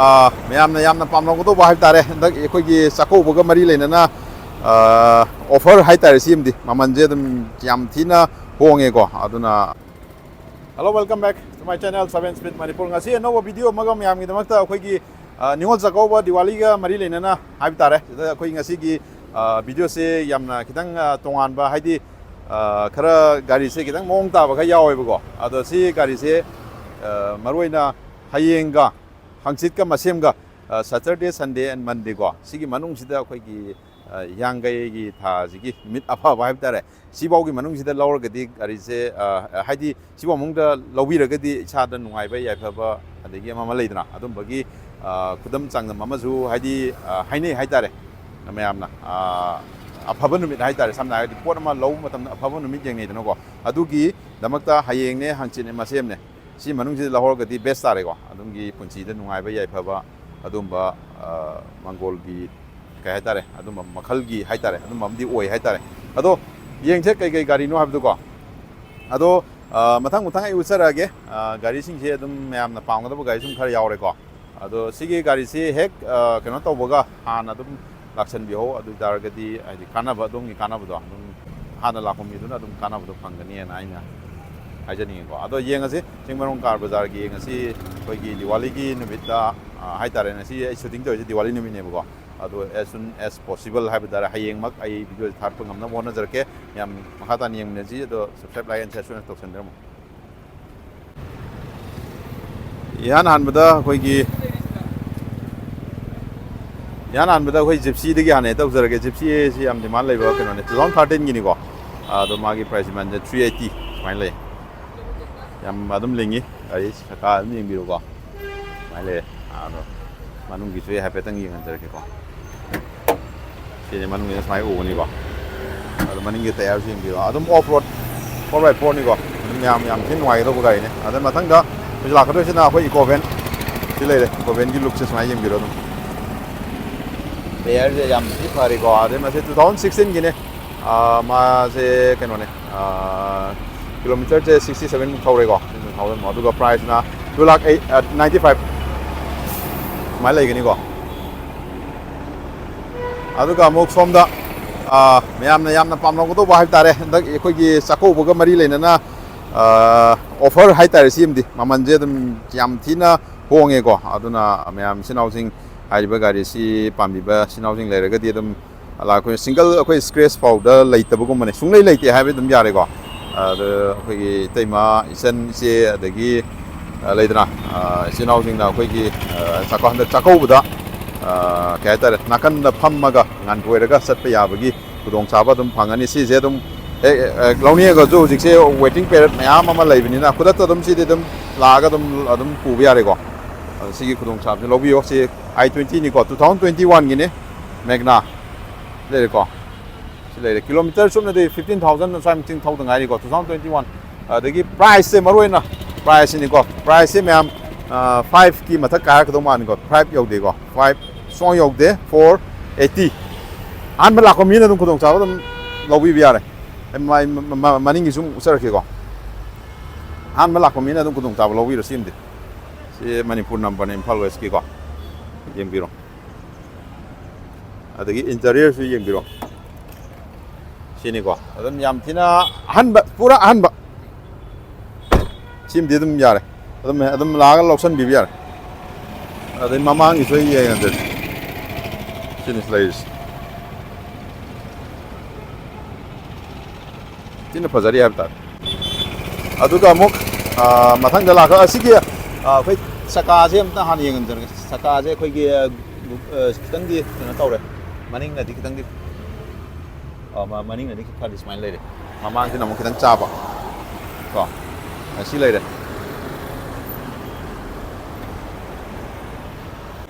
ꯃꯌꯥꯝꯅ ꯄꯥꯝꯅꯒꯗꯧꯕ ꯍꯥꯏꯕ ꯇꯥꯔꯦ ꯍꯟꯗꯛ ꯑꯩꯈꯣꯏꯒꯤ ꯆꯥꯛꯀꯧꯕꯒ ꯃꯔꯤ ꯂꯩꯅꯅ ꯑꯣꯐꯔ ꯍꯥꯏꯇꯥꯔꯦ ꯁꯤꯃꯗꯤ ꯃꯃꯜꯁꯦ ꯑꯗꯨꯝ ꯌꯥꯝ ꯊꯤꯅ ꯍꯣꯡꯉꯦꯀꯣ ꯑꯗꯨꯅ hello welcome back to my channel 7 Speed Manipur ꯉꯁꯤ ꯑꯅꯧꯕ ꯚꯤꯗꯤꯑꯣ ꯑꯃꯒ ꯃꯌꯥꯝꯒꯤꯗꯃꯛꯇ ꯑꯩꯈꯣꯏꯒꯤ ꯅꯤꯉꯣꯜ ꯆꯥꯛꯀꯧꯕ ꯗꯤꯋꯥꯂꯤꯒ ꯃꯔꯤ ꯂꯩꯅꯅ ꯍꯥꯏꯕ ꯇꯥꯔꯦ ꯁꯤꯗ ꯑꯩꯈꯣꯏ ꯉꯁꯤꯒꯤ ꯚꯤꯗꯤꯑꯣꯁꯦ ꯌꯥꯝꯅ ꯈꯤꯇꯪ ꯇꯣꯉꯥꯟꯕ ꯍꯥꯏꯗꯤ ꯈꯔ ꯒꯥꯔꯤꯁꯦ ꯈꯤꯇꯪ ꯃꯑꯣꯡ ꯇꯥꯕ ꯈꯔ ꯌꯥꯎꯋꯦꯕꯀꯣ ꯑꯗꯣ ꯁꯤ ꯒꯥꯔꯤꯁꯦ ꯃꯔꯨꯑꯣꯏꯅ ꯍꯌꯦꯡꯒ ꯍꯪꯆꯤꯠꯀ ꯃꯁꯦꯝꯒ ꯁꯇꯔꯗꯦ ꯁꯟꯗꯦ ꯑꯦꯟ ꯃꯟꯗꯦ ꯀꯣ ꯁꯤꯒꯤ ꯃꯅꯨꯡꯁꯤꯗ ꯑꯩꯈꯣꯏꯒꯤ ꯍꯤꯌꯥꯡꯒꯩꯒꯤ ꯊꯥꯁꯤꯒꯤ ꯅꯨꯃꯤꯠ ꯑꯐꯕ ꯍꯥꯏꯕ ꯇꯥꯔꯦ ꯁꯤꯐꯥꯎꯒꯤ ꯃꯅꯨꯡꯁꯤꯗ ꯂꯧꯔꯒꯗꯤ ꯒꯥꯔꯤꯁꯦ ꯍꯥꯏꯗꯤ ꯁꯤꯐꯥꯎ ꯃꯅꯨꯡꯗ ꯂꯧꯕꯤꯔꯒꯗꯤ ꯏꯁꯥꯗ ꯅꯨꯡꯉꯥꯏꯕ ꯌꯥꯏꯐꯕ ꯑꯗꯒꯤ ꯑꯃ ꯂꯩꯗꯅ ꯑꯗꯨꯝꯕꯒꯤ ꯈꯨꯗꯝ ꯆꯥꯡꯗꯝ ꯑꯃꯁꯨ ꯍꯥꯏꯗꯤ ꯍꯥꯏꯅꯩ ꯍꯥꯏꯇꯥꯔꯦ ꯃꯌꯥꯝꯅ ꯑꯐꯕ ꯅꯨꯃꯤꯠ ꯍꯥꯏꯇꯥꯔꯦ ꯁꯝꯅ ꯍꯥꯏꯔꯒꯗꯤ ꯄꯣꯠ ꯑꯃ ꯂꯧꯕ ꯃꯇꯝꯗ ꯑꯐꯕ ꯅꯨꯃꯤꯠ ꯌꯦꯡꯅꯩꯗꯅꯀꯣ ꯑꯗꯨꯒꯤꯗꯃꯛꯇ ꯍꯌꯦꯡꯅꯦ ꯍꯪꯆꯤꯠꯅꯦ ꯃꯁꯦꯝꯅꯦ ꯁꯤ ꯃꯅꯨꯡꯁꯤꯗ ꯂꯧꯍꯧꯔꯒꯗꯤ ꯕꯦꯁ ꯇꯥꯔꯦꯀꯣ ꯑꯗꯣꯝꯒꯤ ꯄꯨꯟꯁꯤꯗ ꯅꯨꯡꯉꯥꯏꯕ ꯌꯥꯏꯐꯕ ꯑꯗꯨꯝꯕ ꯃꯪꯒꯣꯜꯒꯤ ꯀꯩ ꯍꯥꯏꯇꯥꯔꯦ ꯑꯗꯨꯝꯕ ꯃꯈꯜꯒꯤ ꯍꯥꯏꯇꯥꯔꯦ ꯑꯗꯨꯝꯕ ꯑꯃꯗꯤ ꯑꯣꯏ ꯍꯥꯏꯇꯥꯔꯦ ꯑꯗꯣ ꯌꯦꯡꯁꯦ ꯀꯩ ꯒꯥꯔꯤꯅꯣ ꯍꯥꯏꯕꯗꯨꯀꯣ ꯑꯗꯣ ꯃꯊꯪ ꯑꯩ ꯎꯠꯆꯔꯛꯑꯒꯦ ꯒꯥꯔꯤꯁꯤꯡꯁꯦ ꯑꯗꯨꯝ ꯃꯌꯥꯝꯅ ꯄꯥꯝꯒꯗꯕ ꯒꯥꯔꯤ ꯁꯨꯝ ꯈꯔ ꯌꯥꯎꯔꯦꯀꯣ ꯑꯗꯣ ꯁꯤꯒꯤ ꯒꯥꯔꯤꯁꯤ ꯍꯦꯛ ꯀꯩꯅꯣ ꯇꯧꯕꯒ ꯍꯥꯟꯅ ꯑꯗꯨꯝ ꯂꯥꯛꯁꯟꯕꯤꯍꯧ ꯑꯗꯨ ꯑꯣꯏꯇꯥꯔꯒꯗꯤ ꯍꯥꯏꯗꯤ ꯀꯥꯟꯅꯕ ꯑꯗꯣꯝꯒꯤ ꯀꯥꯟꯅꯕꯗꯣ ꯑꯗꯨꯝ ꯍꯥꯟꯅ ꯂꯥꯛꯄ ꯃꯤꯗꯨꯅ ꯑꯗꯨꯝ ꯀꯥꯟꯅꯕꯗꯣ ꯐꯪꯒꯅꯤꯅ ꯑꯩꯅ ꯍꯥꯏꯖꯅꯤꯡꯉꯤꯀꯣ ꯑꯗꯣ ꯌꯦꯡꯉꯁꯤ ꯆꯤꯡꯃꯔꯣꯡ ꯀꯥꯔ ꯕꯖꯥꯔꯒꯤ ꯉꯁꯤ ꯑꯩꯈꯣꯏꯒꯤ ꯗꯤꯋꯥꯂꯤꯒꯤ ꯅꯨꯃꯤꯠꯇ ꯍꯥꯏꯇꯥꯔꯦ ꯉꯁꯤ ꯑꯩ ꯁꯨꯇꯤꯡ ꯇꯧꯔꯤꯁꯦ ꯗꯤꯋꯥꯂꯤ ꯅꯨꯃꯤꯠꯅꯦꯕꯀꯣ ꯑꯗꯣ as soon as possible ꯍꯥꯏꯕ ꯇꯥꯔꯦ ꯍꯌꯦꯡꯃꯛ ꯑꯩ ꯚꯤꯗꯤꯑꯣ ꯊꯥꯔꯛꯄ ꯉꯝꯅꯕ ꯍꯣꯠꯅꯖꯔꯛꯀꯦ ꯌꯥꯝ ꯃꯈꯥ ꯇꯥꯅ ꯌꯦꯡꯃꯤꯟꯅꯁꯤ ꯑꯗꯣ ꯁꯕꯁꯀ꯭ꯔꯥꯏꯕ ꯂꯥꯏꯛ ꯑꯦꯟ ꯁꯤꯌꯔ ꯁꯣꯏꯗꯅ ꯇꯧꯁꯟꯕꯤꯔꯝꯃꯨ ꯏꯍꯥꯟ ꯍꯥꯟꯕꯗ ꯑꯩꯈꯣꯏ ꯖꯤꯞꯁꯤꯗꯒꯤ ꯍꯥꯟꯅ ꯇꯧꯖꯔꯒꯦ ꯖꯤꯞꯁꯤꯁꯤ ꯌꯥꯝ ꯗꯤꯃꯥꯟ ꯂꯩꯕ ꯀꯩꯅꯣꯅꯦ 2013ꯒꯤꯅꯤꯀꯣ ꯑꯗꯣ ꯃꯥꯒꯤ ꯄ꯭ꯔꯥꯏꯁ ꯗꯤꯃꯥꯟꯁꯦ 380 ꯁꯨꯃꯥꯏꯅ ꯂꯩ ꯌꯥꯝ ꯑꯗꯨꯝ ꯂꯤꯡꯉꯤ ꯒꯥꯔꯤ ꯀꯥ ꯑꯗꯨꯝ ꯌꯦꯡꯕꯤꯔꯨꯀꯣ ꯁꯨꯃꯥꯏꯅ ꯂꯩ ꯑꯗꯣ ꯃꯅꯨꯡꯒꯤꯁꯨ ꯑꯩ ꯍꯥꯏꯐꯦꯠꯇꯪ ꯌꯦꯡꯍꯟꯖꯔꯛꯀꯦꯀꯣ ꯁꯤꯅꯤ ꯃꯅꯨꯡꯁꯤꯗ ꯁꯨꯃꯥꯏꯅ ꯎꯒꯅꯤꯀꯣ ꯑꯗꯣ ꯃꯅꯤꯡꯒꯤ ꯇꯌꯥꯔꯁꯨ ꯌꯦꯡꯕꯤꯔꯣ ꯑꯗꯨꯝ ꯑꯣꯐ ꯔꯣꯗ 4x4ꯅꯤꯀꯣ ꯑꯗꯨꯝ ꯌꯥꯝ ꯊꯤꯅ ꯅꯨꯡꯉꯥꯏꯒꯗꯧꯕ ꯒꯥꯔꯤꯅꯦ ꯑꯗ ꯃꯊꯪꯗ ꯍꯧꯖꯤꯛ ꯂꯥꯛꯀꯗꯣꯏꯁꯤꯅ ꯑꯩꯈꯣꯏ ꯏꯀꯣꯚꯦꯟ ꯁꯤ ꯂꯩꯔꯦ ꯏꯀꯣꯚꯦꯟꯒꯤ ꯂꯨꯛꯁꯦ ꯁꯨꯃꯥꯏꯅ ꯌꯦꯡꯕꯤꯔꯣ ꯑꯗꯨꯝ ꯇꯌꯥꯔꯁꯦ ꯌꯥꯝ ꯊꯤ ꯐꯔꯤꯀꯣ ꯑꯗꯩ ꯃꯁꯤ 2016ꯒꯤꯅꯦ ꯃꯥꯁꯦ ꯀꯩꯅꯣꯅꯦ ꯀꯤꯂꯣꯃꯤꯇꯔꯁꯦ 67ꯃꯨꯛ ꯊꯧꯔꯦꯀꯣ ꯑꯗꯨꯒ ꯄ꯭ꯔꯥꯏꯁꯅ 2,95,000 ꯁꯨꯃꯥꯏꯅ ꯂꯩꯒꯅꯤꯀꯣ ꯑꯗꯨꯒ ꯑꯃꯨꯛ ꯁꯣꯝꯗ ꯌꯥꯝꯅ ꯄꯥꯝꯅꯒꯗꯧꯕ ꯍꯥꯏꯕ ꯇꯥꯔꯦ ꯍꯟꯗꯛ ꯑꯩꯈꯣꯏꯒꯤ ꯆꯥꯛꯀꯧꯕꯒ ꯃꯔꯤ ꯂꯩꯅꯅ ꯑꯣꯐꯔ ꯍꯥꯏꯇꯥꯔꯦ ꯁꯤꯃꯗꯤ ꯃꯃꯜꯁꯦ ꯑꯗꯨꯝ ꯌꯥꯝ ꯊꯤꯅ ꯍꯣꯡꯉꯦꯀꯣ ꯑꯗꯨꯅ ꯃꯌꯥꯝ ꯏꯆꯤꯟ ꯏꯅꯥꯎꯁꯤꯡ ꯍꯥꯏꯔꯤꯕ ꯒꯥꯔꯤꯁꯤ ꯄꯥꯝꯕꯤꯕ ꯏꯆꯤꯟ ꯏꯅꯥꯎꯁꯤꯡ ꯂꯩꯔꯒꯗꯤ ꯑꯗꯨꯝ ꯑꯩꯈꯣꯏ ꯁꯤꯡꯒꯜ ꯑꯩꯈꯣꯏ ꯁ꯭ꯀ꯭ꯔꯦꯁ ꯐꯥꯎꯗ ꯂꯩꯇꯕꯒꯨꯝꯕꯅꯦ ꯁꯨꯡꯂꯩ ꯂꯩꯇꯦ ꯍꯥꯏꯕ ꯑꯗꯨꯝ ꯌꯥꯔꯦꯀꯣ ꯑꯗ ꯑꯩꯈꯣꯏꯒꯤ ꯏꯇꯩꯃ ꯏꯆꯟ ꯏꯆꯦ ꯑꯗꯒꯤ ꯂꯩꯗꯅ ꯏꯆꯤꯟ ꯏꯅꯥꯎꯁꯤꯡꯅ ꯑꯩꯈꯣꯏꯒꯤ ꯍꯟꯗꯛ ꯆꯥꯛꯀꯧꯕꯗ ꯀꯩ ꯍꯥꯏꯇꯥꯔꯦ ꯅꯥꯀꯟꯗ ꯐꯝꯃꯒ ꯉꯥꯟꯊꯣꯏꯔꯒ ꯆꯠꯄ ꯌꯥꯕꯒꯤ ꯈꯨꯗꯣꯡꯆꯥꯕ ꯑꯗꯨꯝ ꯐꯪꯒꯅꯤ ꯁꯤꯁꯦ ꯑꯗꯨꯝ ꯂꯧꯅꯤꯡꯉꯒꯁꯨ ꯍꯧꯖꯤꯛꯁꯦ ꯋꯦꯇꯤꯡ ꯄꯦꯔꯤꯌꯠ ꯃꯌꯥꯝ ꯑꯃ ꯂꯩꯕꯅꯤꯅ ꯈꯨꯗꯛꯇ ꯑꯗꯨꯝ ꯁꯤꯗꯤ ꯑꯗꯨم ꯂꯥꯛꯑꯒ ꯑꯗꯨꯝ ꯄꯨꯕ ꯌꯥꯔꯦꯀꯣ ꯁꯤꯒꯤ ꯈꯨꯗꯣꯡꯆꯥꯕꯁꯦ ꯂꯧꯕꯤꯌꯣ ꯁꯤ i20ꯅꯤꯀꯣ 2021ꯒꯤꯅꯤ ꯃꯦꯒꯅꯥ ꯂꯩꯔꯦꯀꯣ ꯁꯤ ꯂꯩꯔꯦ ꯀꯤꯂꯣꯃꯤꯇꯔ ꯆꯨꯝꯅꯗꯤ 15,000 ꯁ꯭ꯋꯥꯏꯃꯨꯛꯇꯪ ꯊꯧꯗ ꯉꯥꯏꯔꯤꯀꯣ 2021 ꯑꯗꯒꯤ ꯄ꯭ꯔꯥꯏꯁꯁꯦ ꯃꯔꯨꯑꯣꯏꯅ ꯄ꯭ꯔꯥꯏꯁꯁꯤꯅꯤꯀꯣ ꯄ꯭ꯔꯥꯏꯁꯁꯦ ꯃꯌꯥꯝ 5ꯀꯤ ꯃꯊꯛ ꯀꯥꯏꯔꯛꯀꯗꯧ ꯃꯥꯜꯂꯤꯀꯣ 5 ꯌꯧꯗꯦꯀꯣ 5 ꯁꯨꯡ ꯌꯧꯗꯦ 480 ꯑꯍꯥꯟꯕ ꯂꯥꯛꯄ ꯃꯤꯅ ꯑꯗꯨꯝ ꯈꯨꯗꯣꯡꯆꯥꯕ ꯑꯗꯨꯝ ꯂꯧꯕꯤꯕ ꯌꯥꯔꯦ ꯃꯅꯤꯡꯒꯤ ꯁꯨꯝ ꯎꯠꯆꯔꯛꯀꯦꯀꯣ ꯑꯍꯥꯟꯕ ꯂꯥꯛꯄ ꯃꯤꯅ ꯑꯗꯨꯝ ꯈꯨꯗꯣꯡꯆꯥꯕ ꯂꯧꯕꯤꯔꯣ ꯁꯤꯃꯗꯤ ꯁꯤ ꯃꯅꯤꯄꯨꯔ ꯅꯝꯕꯔꯅꯦ ꯏꯝꯐꯥꯜ ꯋꯦꯁꯀꯤꯀꯣ ꯌꯦꯡꯕꯤꯔꯣ ꯑꯗꯒꯤ ꯏꯟꯇꯔꯤꯌꯔꯁꯨ ꯌꯦꯡꯕꯤꯔꯣ ꯁꯤꯅꯤꯀꯣ ꯑꯗꯨꯝ ꯌꯥꯝ ꯊꯤꯅ ꯑꯍꯟꯕ ꯄꯨꯔꯥ ꯑꯍꯟꯕ ꯁꯤꯃꯗꯤ ꯑꯗꯨꯝ ꯌꯥꯔꯦ ꯑꯗꯨꯝ ꯂꯥꯛꯑꯒ ꯂꯧꯁꯟꯕꯤꯕ ꯌꯥꯔꯦ ꯑꯗꯩ ꯃꯃꯥꯡꯒꯤꯁꯨ ꯑꯩ ꯌꯦꯡꯉꯟꯖꯔꯦ ꯁꯤꯅꯤ ꯂꯩꯔꯤꯁꯤ ꯊꯤꯅ ꯐꯖꯔꯤ ꯍꯥꯏꯕ ꯇꯥꯔꯦ ꯑꯗꯨꯒ ꯑꯃꯨꯛ ꯃꯊꯪꯗ ꯂꯥꯛꯈ ꯑꯁꯤꯒꯤ ꯑꯩꯈꯣꯏ ꯆꯀꯥꯁꯦ ꯑꯝꯇ ꯍꯥꯟꯅ ꯌꯦꯡꯍꯟꯖꯔꯒꯦ ꯆꯀꯥꯁꯦ ꯑꯩꯈꯣꯏꯒꯤ ꯈꯤꯇꯪꯗꯤ ꯀꯩꯅꯣ ꯇꯧꯔꯦ ꯃꯅꯤꯡꯅꯗꯤ ꯈꯤꯇꯪꯗꯤ ꯃꯅꯤꯡꯅꯗꯤ ꯈꯔꯗꯤ ꯁꯨꯃꯥꯏꯅ ꯂꯩꯔꯦ ꯃꯃꯥꯡꯁꯤꯅ ꯑꯃꯨꯛ ꯈꯤꯇꯪ ꯆꯥꯕ ꯀꯣ ꯁꯤ ꯂꯩꯔꯦ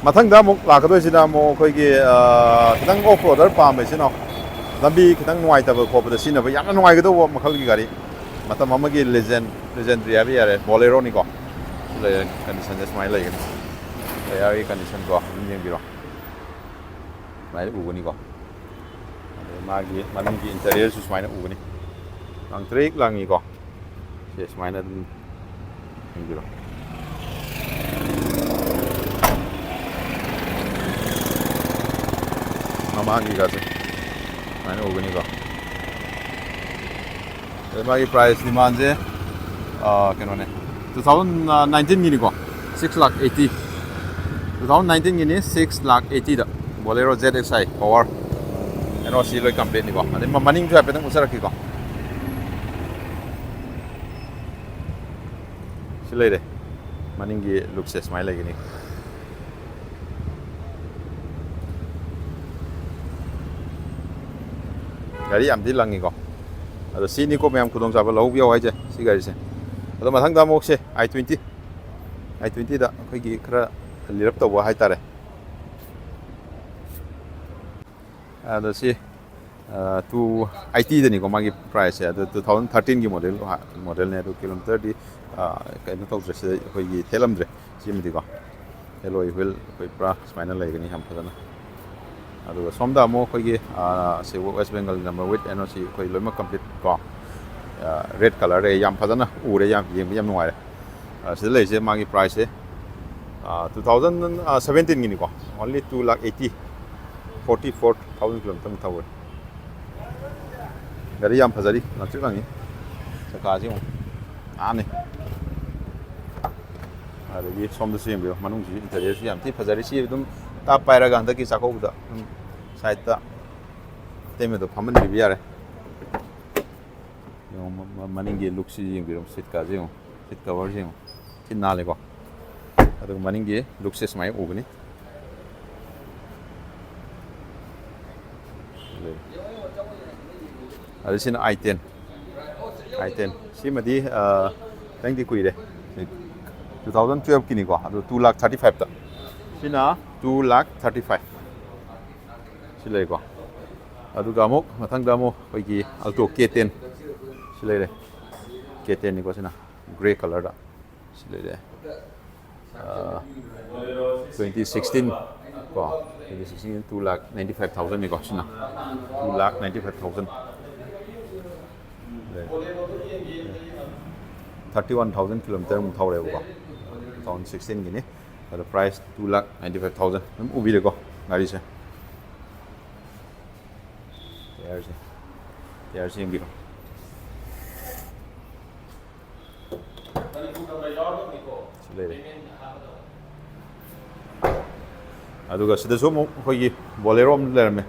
ꯃꯊꯪꯗ ꯑꯃꯨꯛ ꯂꯥꯛꯀꯗꯣꯏꯁꯤꯅ ꯑꯃꯨꯛ ꯑꯩꯈꯣꯏꯒꯤ ꯈꯤꯇꯪ ꯑꯣꯐ ꯔꯣꯗꯔ ꯄꯥꯝꯕꯁꯤꯅ ꯂꯝꯕꯤ ꯈꯤꯇꯪ ꯅꯨꯡꯉꯥꯏꯇꯕ ꯈꯣꯠꯄꯗ ꯁꯤꯖꯤꯟꯅꯕ ꯌꯥꯝꯅ ꯅꯨꯡꯉꯥꯏꯒꯗꯧꯕ ꯃꯈꯜꯒꯤ ꯒꯥꯔꯤ ꯃꯇꯝ ꯑꯃꯒꯤ ꯂꯦꯖꯦꯟꯗ꯭ꯔꯤ ꯍꯥꯏꯕ ꯌꯥꯔꯦ ꯕꯣꯂꯦꯔꯣꯅꯤꯀꯣ ꯂꯩꯔꯦ ꯀꯟꯗꯤꯁꯟꯁꯦ ꯁꯨꯃꯥꯏꯅ ꯂꯩꯒꯅꯤ ꯇꯌꯥꯔꯒꯤ ꯀꯟꯗꯤꯁꯟꯀꯣ ꯑꯗꯨꯝ ꯌꯦꯡꯕꯤꯔꯣ ꯁꯨꯃꯥꯏꯅ ꯎꯒꯅꯤꯀꯣ ꯑꯗꯩ ꯃꯥꯒꯤ ꯃꯅꯨꯡꯒꯤ ꯏꯟꯇꯔꯤꯌꯔꯁꯨ ꯁꯨꯃꯥꯏꯅ ꯎꯒꯅꯤ ꯂꯪꯇ꯭ꯔꯤꯛ ꯂꯪꯉꯤꯀꯣ ꯁꯤ ꯁꯨꯃꯥꯏꯅ ꯑꯗꯨꯝ ꯌꯦꯡꯕꯤꯔꯣ ꯃꯃꯥꯡꯒꯤ ꯒꯥꯁꯦ ꯁꯨꯃꯥꯏꯅ ꯎꯒꯅꯤꯀꯣ ꯑꯗꯩ ꯃꯥꯒꯤ ꯄ꯭ꯔꯥꯏꯁ ꯗꯤꯃꯥꯟꯁꯦ ꯀꯩꯅꯣꯅꯦ 2019ꯒꯤꯅꯤꯀꯣ 6,80,000 2019ꯒꯤꯅꯤ 6,80,000ꯗ Bolero ZXi Power NOC loi complete ni ko adi maning ju hape tang usarak ki ko silai de maning gi look se smile lagi ni gari am di langi ko ado si ni ko mem kudong jaba lau biao hai je si gari se ado mathang da mok se i20 da khoi gi khara lirap tawa hai tare ado si to IT dani ko magi price ya 2013 gi model ne do kilometer di kaino tau dress khoi gi thelam dre simdi ko alloy wheel khoi pra spinal lai gani ham phadana ado somda mo khoi gi se West Bengal number with NOC khoi loima complete ko red color re yam phadana ure yam yam nuai se lai se magi price e 2017 gi ni ko only 2,80,000 44,000 km thawar gari yam phazari nakchik langi saka ji ani adagi somda sem bio manung ji interior ji yam thi phazari si dum ta paira ga andaki sakau da side ta teme do phaman bi yare yo maning gi look si jing bio sit ka ji sit cover ji tin na le ko adu maning gi look se smai ogni Adesin I10 simadi tangdi kuire 2012 kini ko adu 2,35,000 ta sina 2,35,000 silai ko adu gamok mathang damo koi gi alto K10 silai re K10 ni ko sina gray color da silai re 2016 ko 2016 2,95,000 ni ko sina 2,95,000 31,000 kilometer mu thawre ko 2016 gini the price 2,95,000 ubi le ko gari se TRC ngi ko aduga sida so mo khoi bolero am lerme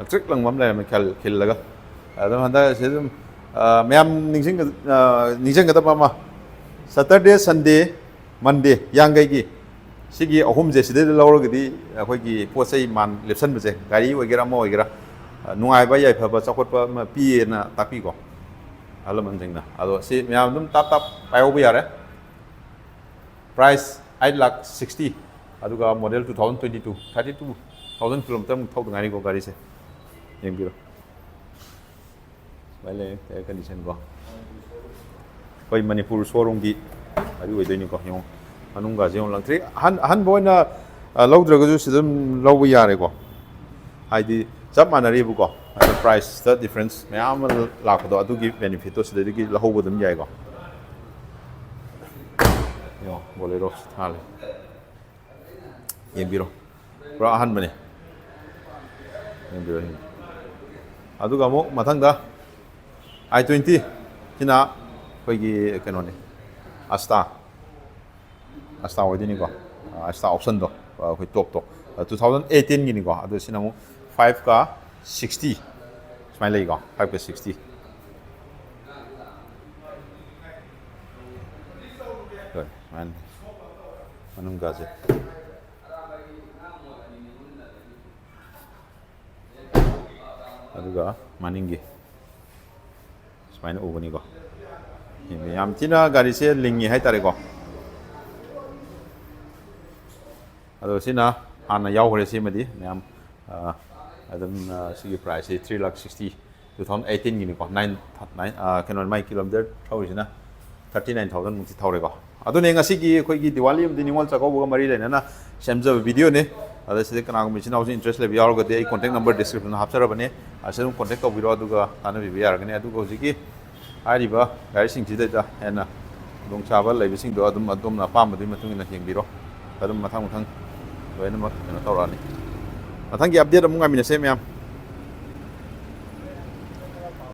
trick lang mam lerme khil laga adu handa sedum mayam ningsing gada mama Saturday Sunday Monday yangai gi sigi ahum je sida lawr gidi khoi gi posai man lepsan bje gari wagera mo wagera nungai ba yai pha ba chakot pa ma pi na tapi ko alam jing na ado si mayam dum tap payo bi yare price 8,60,000 aduga model 2022 32,000 km thau ngani ko gari se yengiro vale air condition ko koi Manipur showroom gi ari oi doi ni ko yong anung ga jeong lang tri han boina lawdra ga ju sidum lawu yare ko haidi chap manari bu ko price the difference mayam la ko do adu gi benefit to sidai gi la hobo dum jai ko yo bolero thale yembiro pra han mane yembiro aduga mo mathangda i20 hina koi gi kanone asta odini ko asta option do koi top 2018 gini ko adu sinamu 5 ka 60 smile ko 5 ka 60 good man manung gaje aduga maningi smile ogoni ko yam tina gari se lingi hai tare ko ado sina ana yaw hore si madi yam adam sigi price 3,60,000 2018 gini ko 9 kanon mai kilometer thawri sina 39,000 mukti thawre ko ado ne ngasi gi khoi gi Diwali am di Ningol Chakoubagi mari le na semjab video ne ada side kana ko machine house interest le biar go de contact number description hapsara bane asum contact ko biro aduga tana bi biar gane aduga hojiki ariba gari sing jida da hena dong chaba lai sing do adum na pam du matung na hing biro adum mathang loina mak na tawrani mathang gi update amung ami na se myam